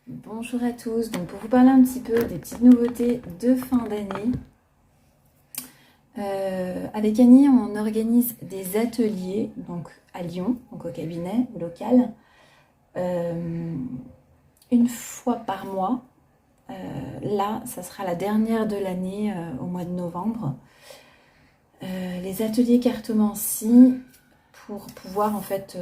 Bonjour à tous, donc pour vous parler un petit peu des petites nouveautés de fin d'année, avec Annie on organise des ateliers donc à Lyon, donc au cabinet, au local, une fois par mois. Là, ça sera la dernière de l'année au mois de novembre. Les ateliers cartomancie pour pouvoir en fait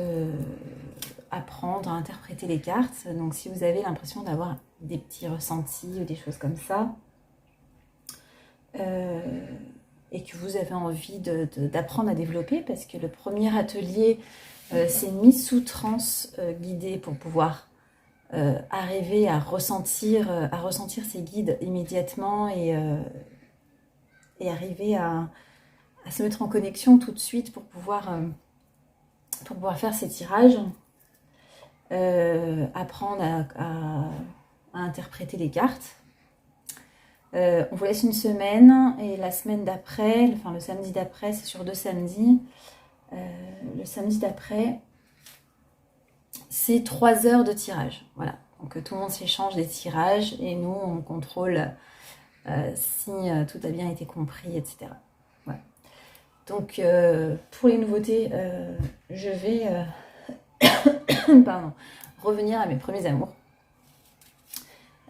apprendre à interpréter les cartes. Donc si vous avez l'impression d'avoir des petits ressentis ou des choses comme ça, et que vous avez envie d'apprendre à développer, parce que le premier atelier, c'est une mise sous transe guidée pour pouvoir arriver à ressentir ces guides immédiatement et arriver à se mettre en connexion tout de suite pour pouvoir faire ces tirages, apprendre à interpréter les cartes. On vous laisse une semaine et la semaine d'après, enfin le samedi d'après, c'est sur 2 samedis. Le samedi d'après, c'est 3 heures de tirage. Voilà. Donc tout le monde s'échange des tirages et nous on contrôle si tout a bien été compris, etc. Voilà. Donc pour les nouveautés, je vais revenir à mes premiers amours.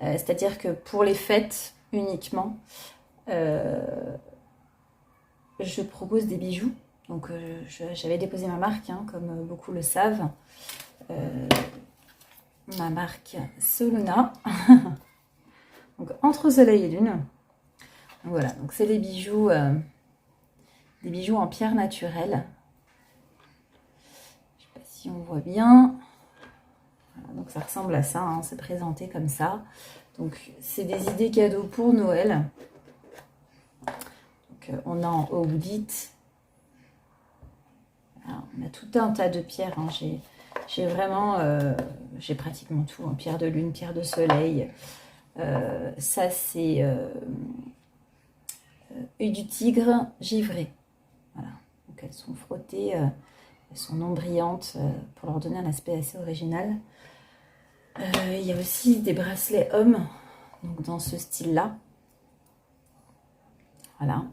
C'est-à-dire que pour les fêtes uniquement, je propose des bijoux. Donc j'avais déposé ma marque, comme beaucoup le savent. Ma marque Soluna. Donc entre soleil et lune. Donc voilà, donc c'est des bijoux en pierre naturelle. Je sais pas si on voit bien. Voilà, donc ça ressemble à ça, c'est présenté comme ça. Donc c'est des idées cadeaux pour Noël. Donc on a en Oudite. On a tout un tas de pierres. J'ai vraiment, j'ai pratiquement tout. Pierre de lune, pierre de soleil. Ça c'est œil du tigre givré. Voilà. Donc elles sont frottées, elles sont non brillantes pour leur donner un aspect assez original. Il y a aussi des bracelets hommes, donc dans ce style-là. Voilà.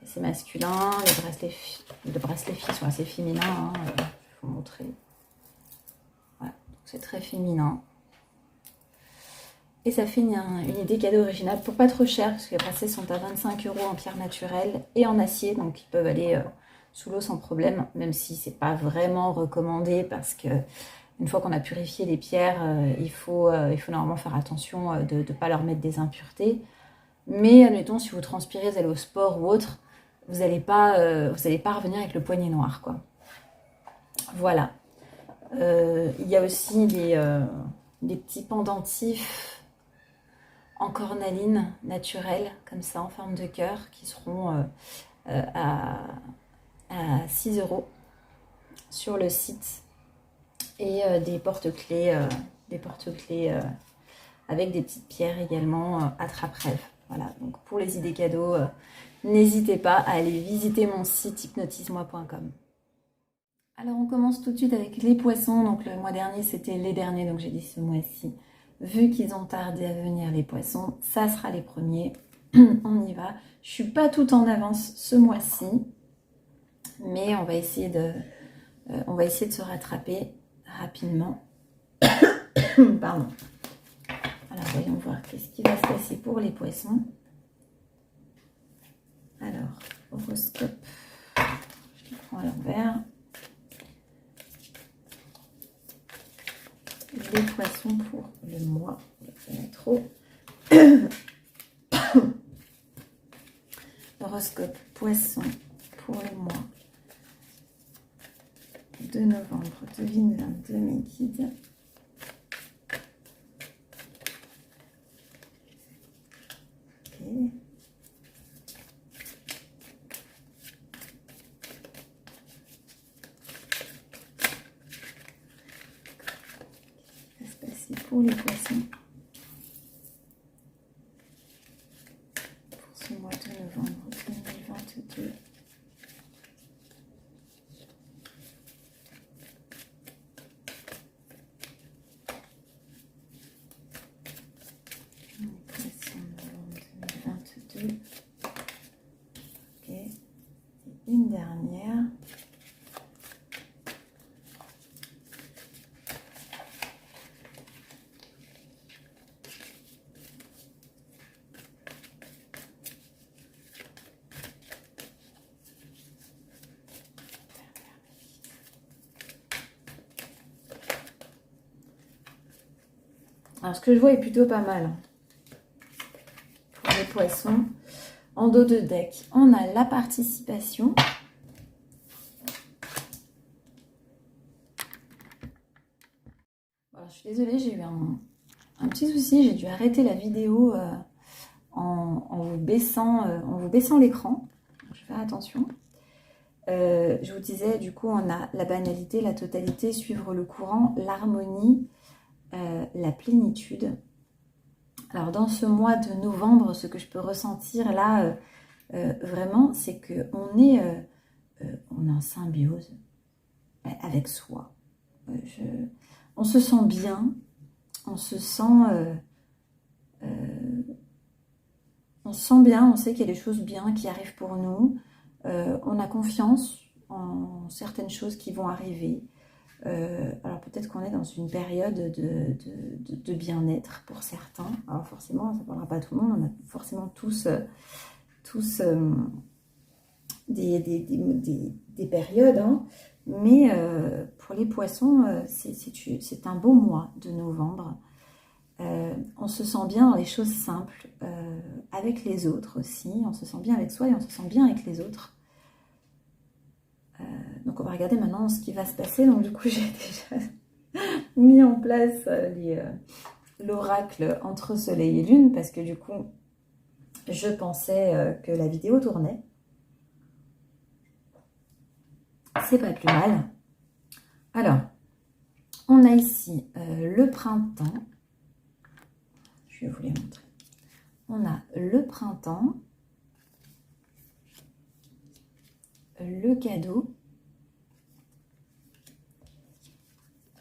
C'est masculin, les bracelets filles sont assez féminins. Je vais vous montrer. Voilà, c'est très féminin. Et ça fait une idée cadeau originale pour pas trop cher, parce que les bracelets sont à 25 € en pierre naturelle et en acier, donc ils peuvent aller sous l'eau sans problème, même si c'est pas vraiment recommandé, parce que une fois qu'on a purifié les pierres, il faut normalement faire attention de ne pas leur mettre des impuretés. Mais admettons, si vous transpirez, vous allez au sport ou autre, vous n'allez pas revenir avec le poignet noir, quoi. Voilà. Il y a aussi des petits pendentifs en cornaline naturelle, comme ça, en forme de cœur, qui seront à 6 € sur le site. Et des porte-clés avec des petites pierres également attrape-rêve. Voilà, donc pour les idées cadeaux, n'hésitez pas à aller visiter mon site hypnotise-moi.com. Alors on commence tout de suite avec les poissons. Donc le mois dernier c'était les derniers, donc j'ai dit ce mois-ci, vu qu'ils ont tardé à venir les poissons, ça sera les premiers. On y va. Je suis pas tout en avance ce mois-ci, mais on va essayer de se rattraper rapidement. Pardon. Alors voyons voir qu'est-ce qui va se passer pour les poissons. Alors, horoscope, je le prends à l'envers. Les poissons pour le mois, ça va trop. Horoscope poisson pour le mois de novembre 2022, mes guides. Okay. Pour les poissons pour ce mois de novembre 2022. Alors, ce que je vois est plutôt pas mal pour les poissons. En dos de deck, on a la participation. Alors, je suis désolée, j'ai eu un petit souci. J'ai dû arrêter la vidéo en vous baissant l'écran. Je vais faire attention. Je vous disais, du coup, on a la banalité, la totalité, suivre le courant, l'harmonie, la plénitude. Alors, dans ce mois de novembre, ce que je peux ressentir là, vraiment, c'est qu'on est, on est en symbiose avec soi. On se sent bien, on se sent bien, on sait qu'il y a des choses bien qui arrivent pour nous. On a confiance en certaines choses qui vont arriver. Alors peut-être qu'on est dans une période de bien-être pour certains. Alors forcément, ça ne parlera pas à tout le monde. On a forcément tous des périodes. Hein. Mais pour les poissons, c'est un beau mois de novembre. On se sent bien dans les choses simples, avec les autres aussi. On se sent bien avec soi et on se sent bien avec les autres. Donc on va regarder maintenant ce qui va se passer. Donc du coup j'ai déjà mis en place l'oracle entre soleil et lune parce que du coup je pensais que la vidéo tournait. C'est pas plus mal. Alors, on a ici le printemps. Je vais vous les montrer. On a le printemps, le cadeau,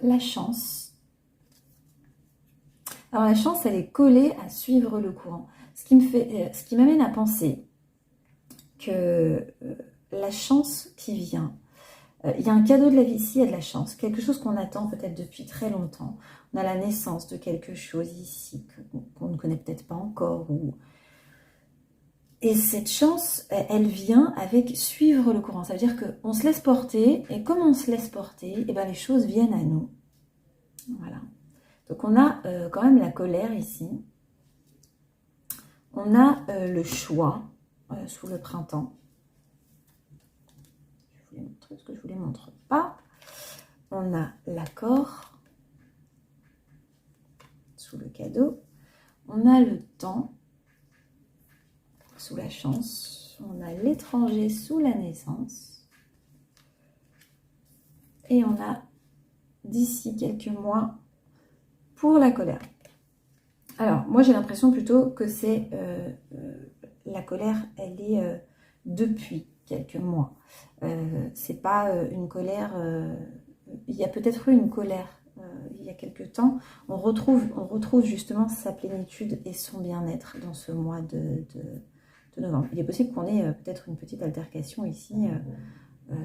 la chance. Alors la chance, elle est collée à suivre le courant. Ce qui m'amène à penser que la chance qui vient, il y a un cadeau de la vie ici, il y a de la chance, quelque chose qu'on attend peut-être depuis très longtemps. On a la naissance de quelque chose ici qu'on ne connaît peut-être pas encore. Et cette chance, elle vient avec suivre le courant. Ça veut dire qu'on se laisse porter, et comme on se laisse porter, et ben les choses viennent à nous. Voilà. Donc on a quand même la colère ici. On a le choix sous le printemps. Je vais vous les montrer parce que je ne vous les montre pas. On a l'accord sous le cadeau. On a le temps sous la chance. On a l'étranger sous la naissance. Et on a d'ici quelques mois pour la colère. Alors, moi j'ai l'impression plutôt que c'est la colère, elle est depuis quelques mois. C'est pas une colère. Il y a peut-être eu une colère il y a quelques temps. On retrouve justement sa plénitude et son bien-être dans ce mois de novembre. Il est possible qu'on ait peut-être une petite altercation ici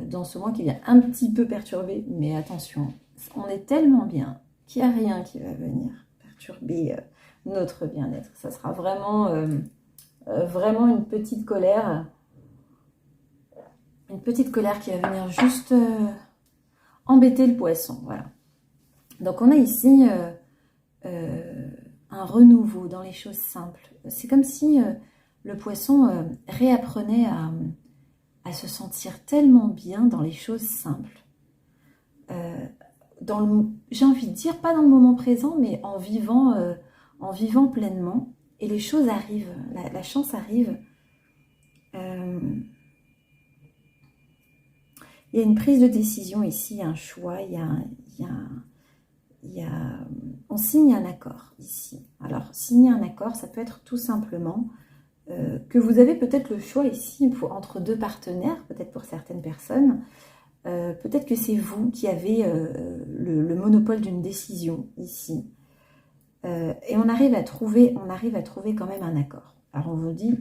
dans ce mois qui vient un petit peu perturber, mais attention, on est tellement bien qu'il n'y a rien qui va venir perturber notre bien-être. Ça sera vraiment, vraiment une petite colère qui va venir juste embêter le poisson. Voilà. Donc on a ici un renouveau dans les choses simples. C'est comme si le poisson réapprenait à se sentir tellement bien dans les choses simples. J'ai envie de dire, pas dans le moment présent, mais en vivant pleinement. Et les choses arrivent, la chance arrive. Il y a une prise de décision ici, il y a un choix, on signe un accord ici. Alors, signer un accord, ça peut être tout simplement que vous avez peut-être le choix ici entre deux partenaires, peut-être pour certaines personnes. Peut-être que c'est vous qui avez le monopole d'une décision ici. Et on arrive à trouver quand même un accord. Alors on vous dit,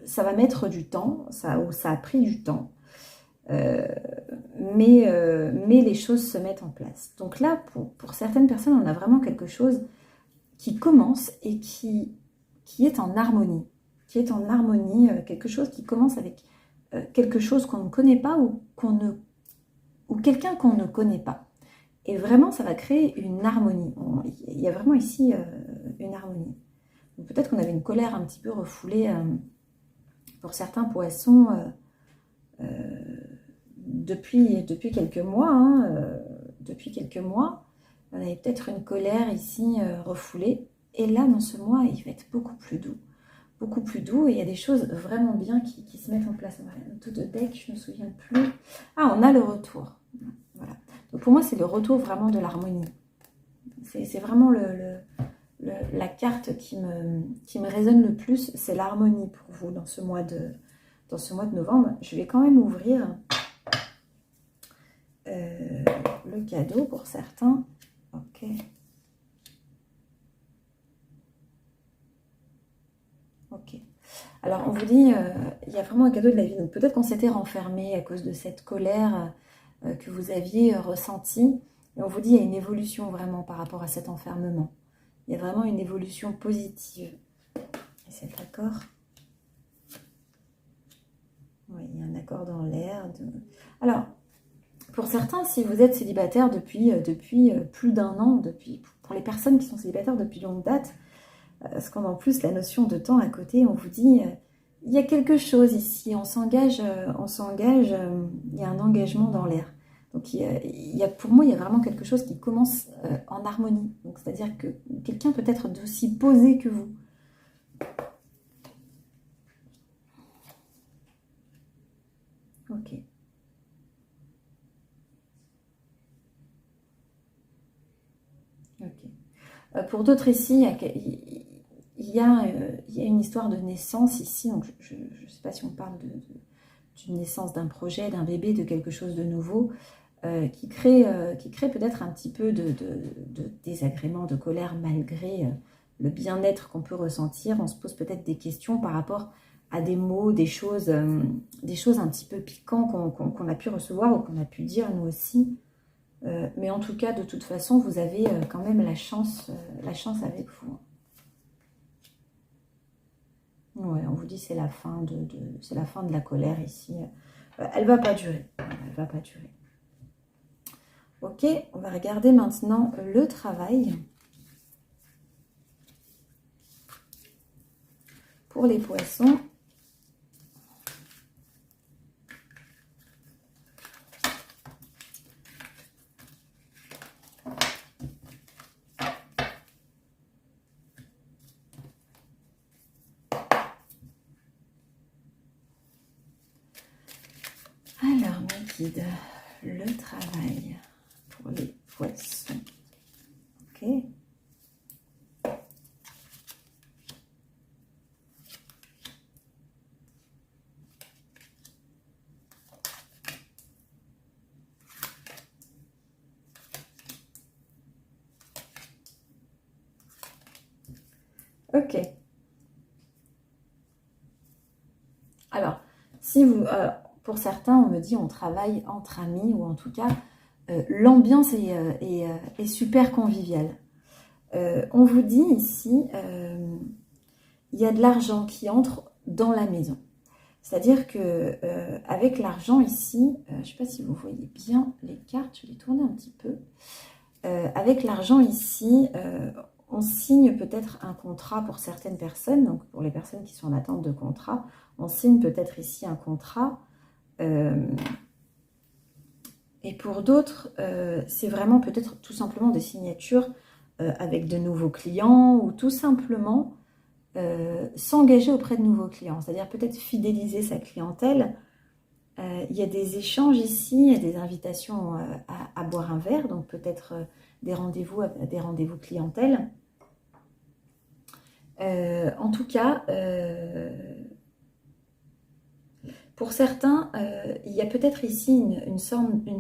ça va mettre du temps, ça a pris du temps, mais les choses se mettent en place. Donc là, pour certaines personnes, on a vraiment quelque chose qui commence et qui est en harmonie, quelque chose qui commence avec quelque chose qu'on ne connaît pas ou quelqu'un qu'on ne connaît pas. Et vraiment, ça va créer une harmonie. Il y a vraiment ici une harmonie. Peut-être qu'on avait une colère un petit peu refoulée pour certains poissons depuis quelques mois. Depuis quelques mois, on avait peut-être une colère ici refoulée. Et là, dans ce mois, il va être beaucoup plus doux. Beaucoup plus doux. Et il y a des choses vraiment bien qui se mettent en place. Tout de deck, je ne me souviens plus. Ah, on a le retour. Voilà. Donc pour moi, c'est le retour vraiment de l'harmonie. C'est vraiment la carte qui me résonne le plus, c'est l'harmonie pour vous dans ce mois de novembre. Je vais quand même ouvrir le cadeau pour certains. Ok. Ok. Alors on vous dit, il y a vraiment un cadeau de la vie. Donc peut-être qu'on s'était renfermé à cause de cette colère que vous aviez ressentie. Et on vous dit, il y a une évolution vraiment par rapport à cet enfermement. Il y a vraiment une évolution positive. Et c'est d'accord. Oui, il y a un accord dans l'air. Alors, pour certains, si vous êtes célibataire depuis plus d'1 an, pour les personnes qui sont célibataires depuis longue date, parce qu'on a en plus la notion de temps à côté, on vous dit, il y a quelque chose ici, on s'engage, il y a un engagement dans l'air. Donc pour moi, il y a vraiment quelque chose qui commence en harmonie. Donc c'est-à-dire que quelqu'un peut être d'aussi posé que vous. Ok. Ok. Pour d'autres ici, il y a une histoire de naissance ici. Donc je ne sais pas si on parle d'une naissance d'un projet, d'un bébé, de quelque chose de nouveau. Qui crée peut-être un petit peu de désagrément, de colère, malgré le bien-être qu'on peut ressentir. On se pose peut-être des questions par rapport à des mots, des choses un petit peu piquants qu'on a pu recevoir ou qu'on a pu dire nous aussi. Mais en tout cas, de toute façon, vous avez quand même la chance avec vous. Ouais, on vous dit c'est la fin c'est la fin de la colère ici. Elle va pas durer. Elle va pas durer. Ok, on va regarder maintenant le travail pour les poissons. Alors, mes guides, le travail pour les poissons. Ok. Ok. Alors, si vous, pour certains, on me dit on travaille entre amis, ou en tout cas, l'ambiance est super conviviale. On vous dit ici, il y a de l'argent qui entre dans la maison. C'est-à-dire que avec l'argent ici, je ne sais pas si vous voyez bien les cartes, je vais les tourner un petit peu. Avec l'argent ici, on signe peut-être un contrat pour certaines personnes, donc pour les personnes qui sont en attente de contrat, on signe peut-être ici un contrat. Et pour d'autres, c'est vraiment peut-être tout simplement des signatures avec de nouveaux clients ou tout simplement s'engager auprès de nouveaux clients, c'est-à-dire peut-être fidéliser sa clientèle. Il y a des échanges ici, il y a des invitations à boire un verre, donc peut-être des rendez-vous clientèle. En tout cas, pour certains, il y a peut-être ici une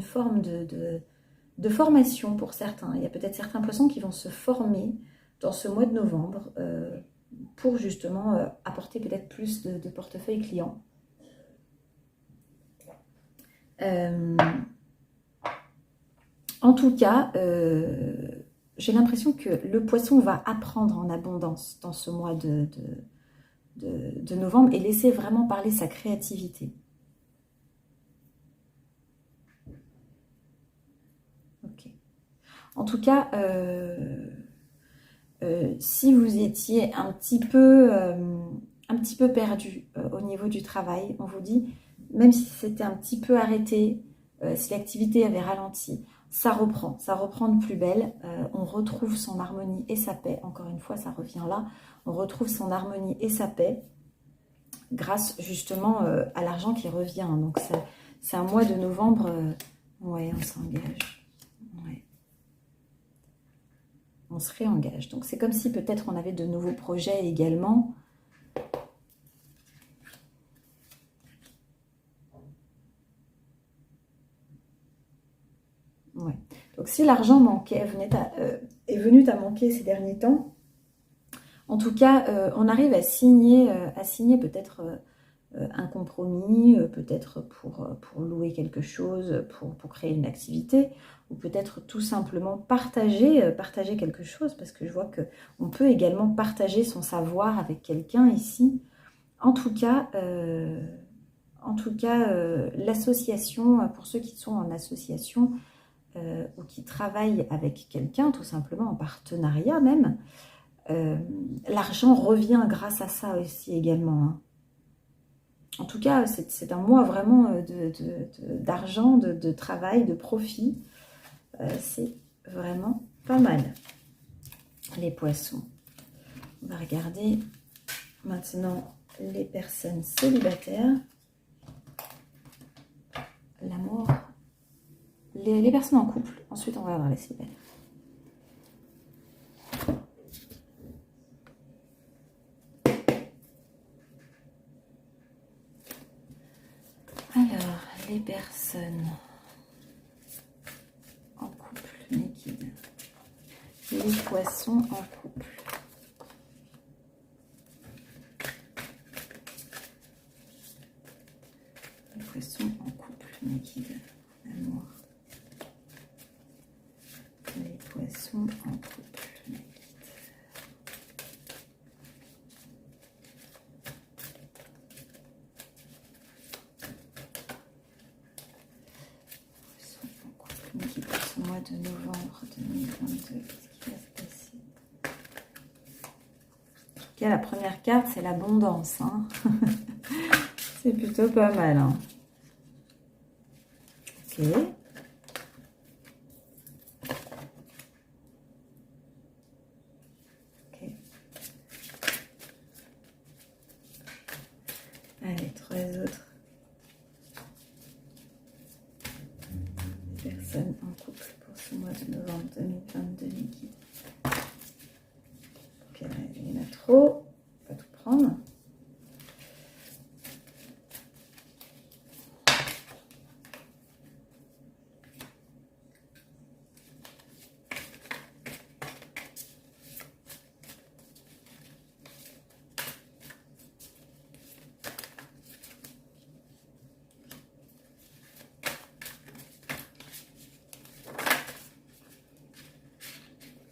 forme de formation pour certains. Il y a peut-être certains poissons qui vont se former dans ce mois de novembre pour justement apporter peut-être plus de portefeuille client. En tout cas, j'ai l'impression que le poisson va apprendre en abondance dans ce mois de novembre et laisser vraiment parler sa créativité. Ok. En tout cas, si vous étiez un petit peu perdu au niveau du travail, on vous dit, même si c'était un petit peu arrêté, si l'activité avait ralenti, ça reprend de plus belle, on retrouve son harmonie et sa paix, encore une fois ça revient là, on retrouve son harmonie et sa paix grâce justement à l'argent qui revient. Donc c'est un mois de novembre, ouais, on s'engage, ouais. On se réengage. Donc c'est comme si peut-être on avait de nouveaux projets également. Ouais. Donc si l'argent manquait, est venu à manquer ces derniers temps, en tout cas, on arrive à signer peut-être un compromis, peut-être pour louer quelque chose, pour créer une activité, ou peut-être tout simplement partager quelque chose, parce que je vois qu'on peut également partager son savoir avec quelqu'un ici. En tout cas, l'association, pour ceux qui sont en association ou qui travaillent avec quelqu'un, tout simplement en partenariat même, l'argent revient grâce à ça aussi également, hein. En tout cas, c'est un mois vraiment d'argent, de travail, de profit. C'est vraiment pas mal, les poissons. On va regarder maintenant les personnes célibataires. L'amour. Les personnes en couple. Ensuite, on va avoir les célibataires. Alors, les personnes en couple, liquide. Les poissons en couple. Les poissons en couple, liquide. Amour. Les poissons en couple, liquide. Pour ce mois de novembre 2022, qu'est-ce qui va se passer? En tout cas, la première carte, c'est l'abondance, hein. C'est plutôt pas mal, hein. Ok. Ok. Allez, 3 autres. Personnes en couple pour ce mois de novembre 2022 liquide. Ok, il y en a trop, on va tout prendre.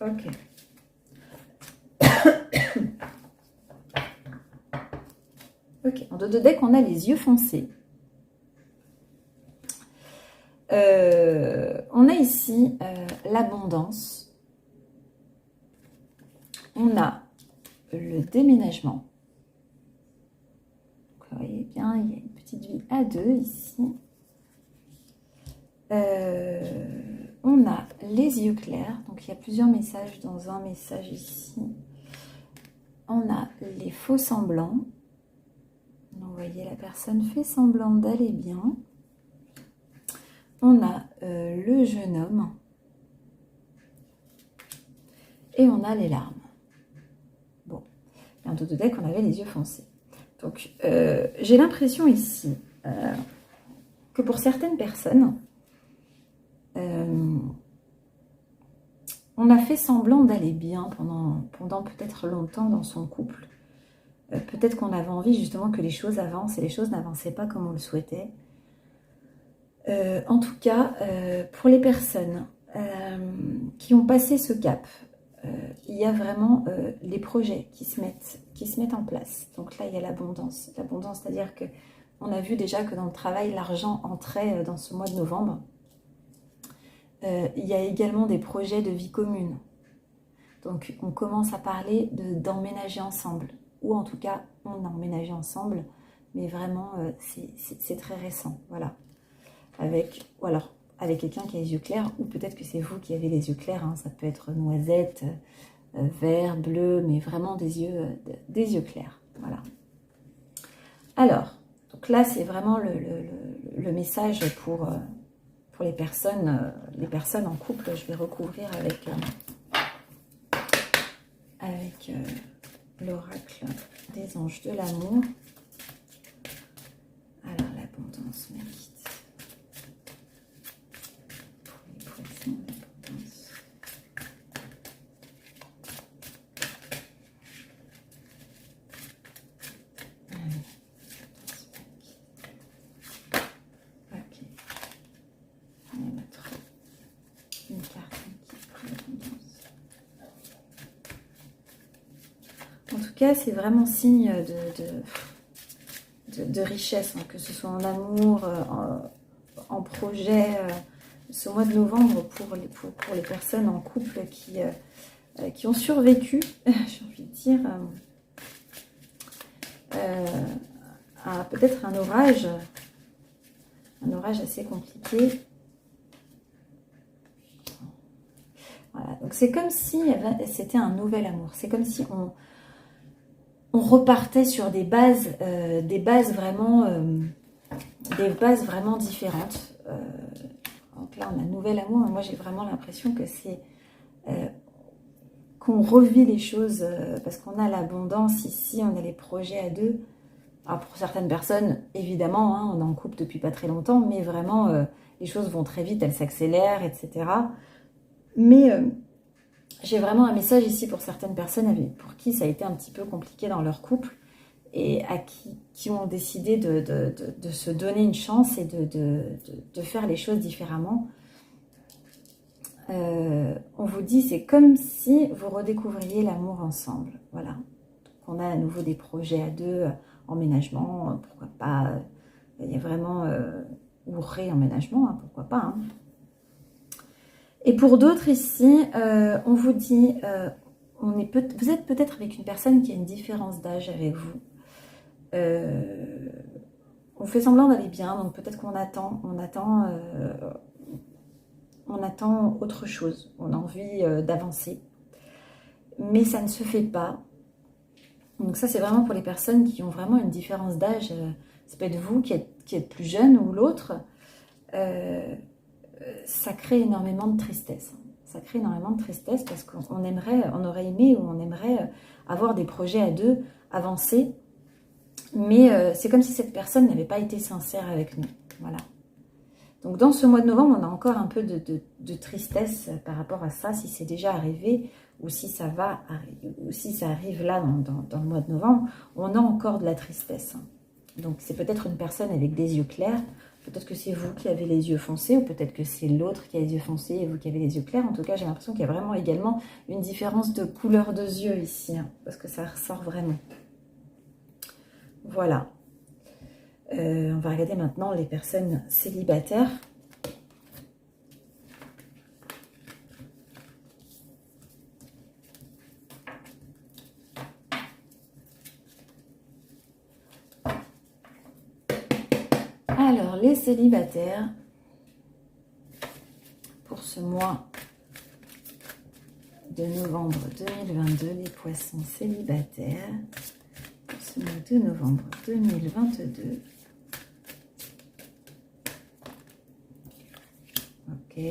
Ok. Ok, en dos de deck, on a les yeux foncés. On a ici l'abondance. On a le déménagement. Donc, vous voyez bien, il y a une petite vie à deux ici. On a les yeux clairs. Donc, il y a plusieurs messages dans un message ici. On a les faux semblants. Donc, vous voyez, la personne fait semblant d'aller bien. On a le jeune homme. Et on a les larmes. Bon, et en dos de deck, on avait les yeux foncés. Donc, j'ai l'impression ici que pour certaines personnes, on a fait semblant d'aller bien pendant peut-être longtemps dans son couple. Peut-être qu'on avait envie justement que les choses avancent et les choses n'avançaient pas comme on le souhaitait. En tout cas, pour les personnes qui ont passé ce cap, il y a vraiment les projets qui se mettent en place. Donc là, il y a l'abondance. L'abondance, c'est-à-dire qu'on a vu déjà que dans le travail, l'argent entrait dans ce mois de novembre. Il y a également des projets de vie commune. Donc on commence à parler d'emménager ensemble. Ou en tout cas, on a emménagé ensemble. Mais vraiment, c'est très récent. Voilà. Ou alors, avec quelqu'un qui a les yeux clairs. Ou peut-être que c'est vous qui avez les yeux clairs. Hein. Ça peut être noisette, vert, bleu. Mais vraiment des yeux clairs. Voilà. Alors, donc là, c'est vraiment le message pour les personnes en couple. Je vais recouvrir avec l'oracle des anges de l'amour. Alors, l'abondance mérite. Pour les poissons, l'abondance. Ok. On va mettre une carte pour l'abondance. En tout cas, c'est vraiment signe de richesse, hein, que ce soit en amour, en projet. Ce mois de novembre, pour les personnes en couple qui ont survécu, j'ai envie de dire, à peut-être un orage assez compliqué. Voilà, donc c'est comme si c'était un nouvel amour. C'est comme si on repartait sur des bases vraiment différentes. Donc là, on a un nouvel amour, mais moi j'ai vraiment l'impression que c'est qu'on revit les choses parce qu'on a l'abondance ici, on a les projets à deux. Alors pour certaines personnes, évidemment, hein, on est en couple depuis pas très longtemps, mais vraiment les choses vont très vite, elles s'accélèrent, etc. Mais j'ai vraiment un message ici pour certaines personnes pour qui ça a été un petit peu compliqué dans leur couple et à qui ont décidé de se donner une chance et de faire les choses différemment. On vous dit, c'est comme si vous redécouvriez l'amour ensemble. Voilà. Donc, on a à nouveau des projets à deux, emménagement, pourquoi pas. Il y a vraiment... ou réemménagement, hein, pourquoi pas. Hein. Et pour d'autres ici, on vous dit, vous êtes peut-être avec une personne qui a une différence d'âge avec vous. On fait semblant d'aller bien, donc peut-être qu'on attend autre chose. On a envie d'avancer, mais ça ne se fait pas. Donc ça, c'est vraiment pour les personnes qui ont vraiment une différence d'âge. Ça peut être vous qui êtes plus jeune ou l'autre. Ça crée énormément de tristesse. Ça crée énormément de tristesse parce qu'on aurait aimé ou on aimerait avoir des projets à deux, avancer. Mais c'est comme si cette personne n'avait pas été sincère avec nous. Voilà. Donc dans ce mois de novembre, on a encore un peu de tristesse par rapport à ça, si c'est déjà arrivé ou si ça va arriver, ou si ça arrive là dans le mois de novembre, on a encore de la tristesse. Donc c'est peut-être une personne avec des yeux clairs, peut-être que c'est vous qui avez les yeux foncés, ou peut-être que c'est l'autre qui a les yeux foncés et vous qui avez les yeux clairs. En tout cas, j'ai l'impression qu'il y a vraiment également une différence de couleur de yeux ici, hein, parce que ça ressort vraiment. Voilà. On va regarder maintenant les personnes célibataires. Alors, les célibataires, pour ce mois de novembre 2022, les poissons célibataires, pour ce mois de novembre 2022. Ok.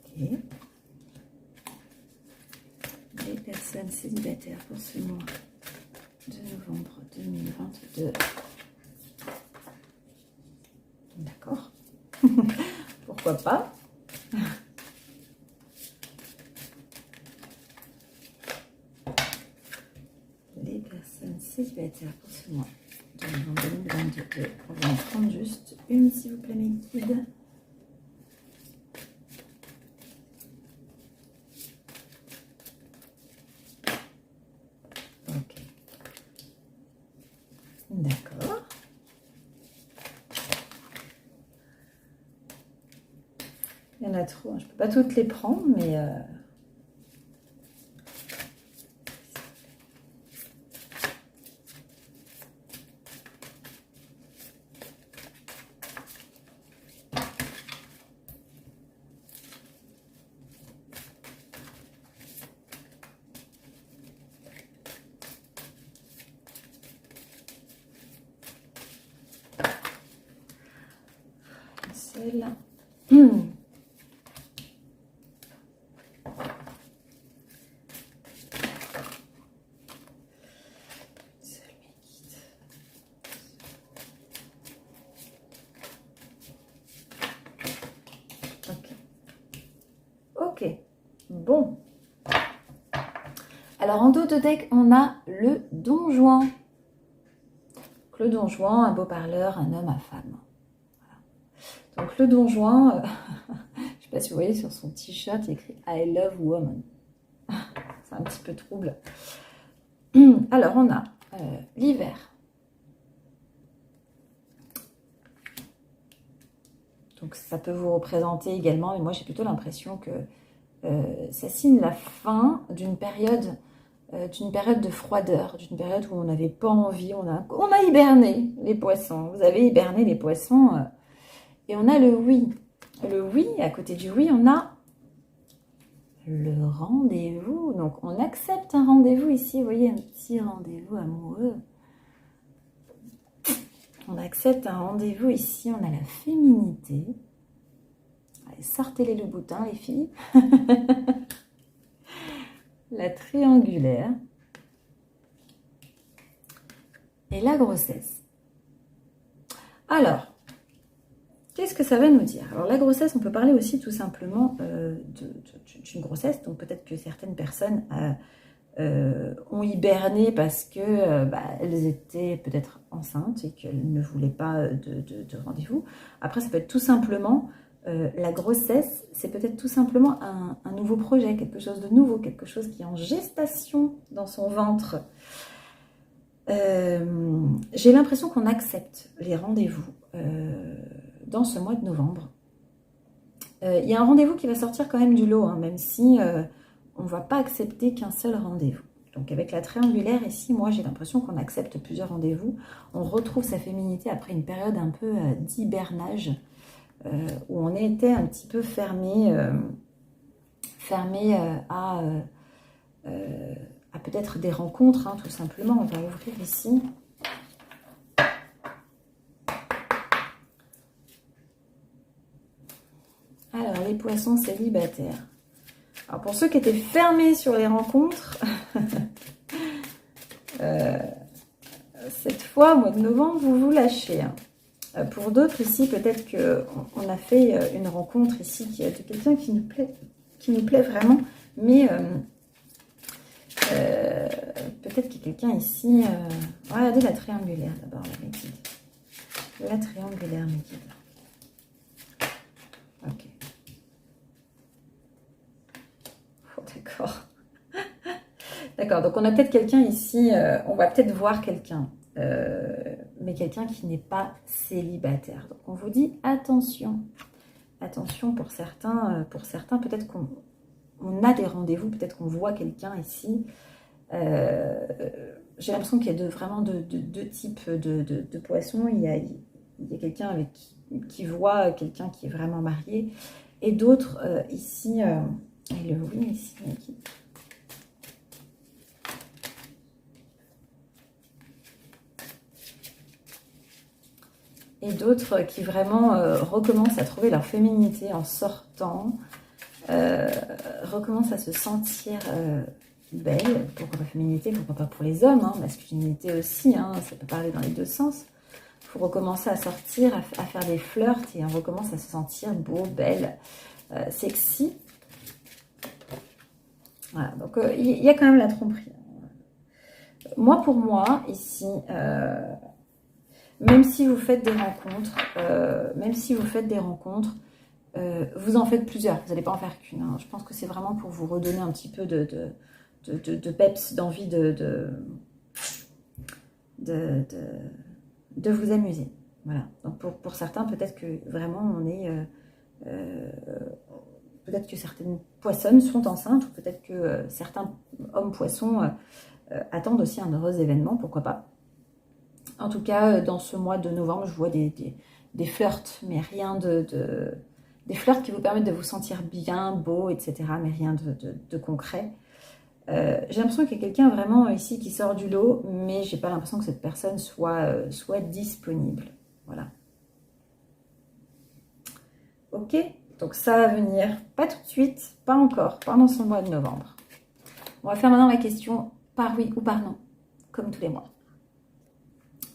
Ok. Les personnes célibataires pour ce mois de novembre 2022. D'accord. Pourquoi pas? Les personnes célibataires pour ce mois de novembre 2022. On va en prendre juste une, s'il vous plaît, mes guides. Ok. en a trop. Je peux pas toutes les prendre, mais... celle-là. Ok, bon. Alors en dos de deck, on a le Don Juan. Le Don Juan, un beau parleur, un homme à femme. Voilà. Donc le Don Juan, je ne sais pas si vous voyez sur son t-shirt, il écrit I love woman. C'est un petit peu trouble. Alors on a l'hiver. Donc ça peut vous représenter également, mais moi j'ai plutôt l'impression que ça signe la fin d'une période de froideur, d'une période où on n'avait pas envie, on a hiberné les poissons. Vous avez hiberné les poissons et on a le oui. Le oui, à côté du oui, on a le rendez-vous. Donc on accepte un rendez-vous ici, vous voyez, un petit rendez-vous amoureux. On accepte un rendez-vous ici, on a la féminité. Allez, sortez-les le boutin, les filles. La triangulaire. Et la grossesse. Alors, qu'est-ce que ça va nous dire? Alors la grossesse, on peut parler aussi tout simplement d'une grossesse. Donc peut-être que certaines personnes ont hiberné parce que elles étaient peut-être enceintes et qu'elles ne voulaient pas de rendez-vous. Après, ça peut être tout simplement la grossesse, c'est peut-être tout simplement un nouveau projet, quelque chose de nouveau, quelque chose qui est en gestation dans son ventre. J'ai l'impression qu'on accepte les rendez-vous dans ce mois de novembre. Il y a un rendez-vous qui va sortir quand même du lot, hein, même si on ne va pas accepter qu'un seul rendez-vous. Donc avec la triangulaire ici, moi j'ai l'impression qu'on accepte plusieurs rendez-vous. On retrouve sa féminité après une période un peu d'hibernage, où on était un petit peu fermé à peut-être des rencontres, hein, tout simplement. On va ouvrir ici. Alors, les poissons célibataires. Alors, pour ceux qui étaient fermés sur les rencontres, cette fois, au mois de novembre, vous vous lâchez. Hein. Pour d'autres ici, peut-être qu'on a fait une rencontre ici qui est de quelqu'un qui nous plaît vraiment, mais peut-être qu'il y a quelqu'un ici... regardez la triangulaire d'abord, la médide. La triangulaire médide. Ok. Oh, d'accord. D'accord, donc on a peut-être quelqu'un ici, on va peut-être voir quelqu'un, mais quelqu'un qui n'est pas célibataire. Donc on vous dit attention. Attention pour certains peut-être qu'on a des rendez-vous, peut-être qu'on voit quelqu'un ici. J'ai l'impression qu'il y a vraiment deux types de poissons. Il y a quelqu'un qui voit quelqu'un qui est vraiment marié, et d'autres ici, et le oui ici, qui... et d'autres qui vraiment recommencent à trouver leur féminité en sortant, recommencent à se sentir belle. Pourquoi pas féminité, pourquoi pas pour les hommes, hein, masculinité aussi, hein, ça peut parler dans les deux sens. Il faut recommencer à sortir, à faire des flirts, et on recommence à se sentir beau, belle, sexy. Voilà, donc il y a quand même la tromperie. Moi, pour moi, ici... même si vous faites des rencontres, vous en faites plusieurs, vous n'allez pas en faire qu'une. Hein. Je pense que c'est vraiment pour vous redonner un petit peu de peps, d'envie de vous amuser. Voilà. Donc pour certains, peut-être que vraiment on est Peut-être que certaines poissonnes sont enceintes, ou peut-être que certains hommes poissons attendent aussi un heureux événement, pourquoi pas. En tout cas, dans ce mois de novembre, je vois des flirts, mais rien des flirts qui vous permettent de vous sentir bien, beau, etc., mais rien de concret. J'ai l'impression qu'il y a quelqu'un vraiment ici qui sort du lot, mais j'ai pas l'impression que cette personne soit disponible. Voilà. Ok, donc ça va venir, pas tout de suite, pas encore, pendant ce mois de novembre. On va faire maintenant la question par oui ou par non, comme tous les mois.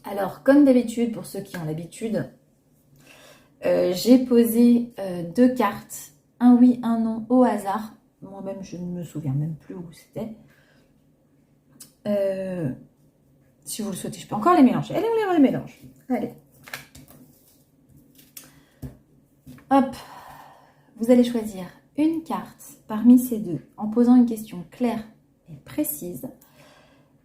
Alors, comme d'habitude, pour ceux qui ont l'habitude, j'ai posé 2 cartes, un oui, un non, au hasard. Moi-même, je ne me souviens même plus où c'était. Si vous le souhaitez, je peux encore les mélanger. Allez, on les mélange. Allez. Hop. Vous allez choisir une carte parmi ces deux en posant une question claire et précise.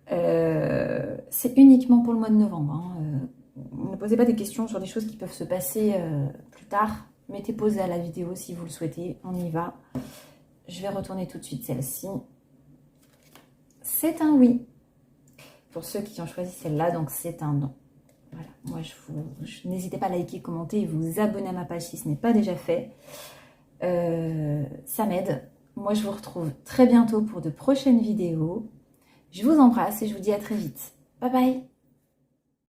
C'est uniquement pour le mois de novembre. Hein. Ne posez pas des questions sur des choses qui peuvent se passer plus tard. Mettez pause à la vidéo si vous le souhaitez. On y va. Je vais retourner tout de suite celle-ci. C'est un oui. Pour ceux qui ont choisi celle-là, donc c'est un non. Voilà. Moi, n'hésitez pas à liker, commenter et vous abonner à ma page si ce n'est pas déjà fait. Ça m'aide. Moi, je vous retrouve très bientôt pour de prochaines vidéos. Je vous embrasse et je vous dis à très vite. Bye bye!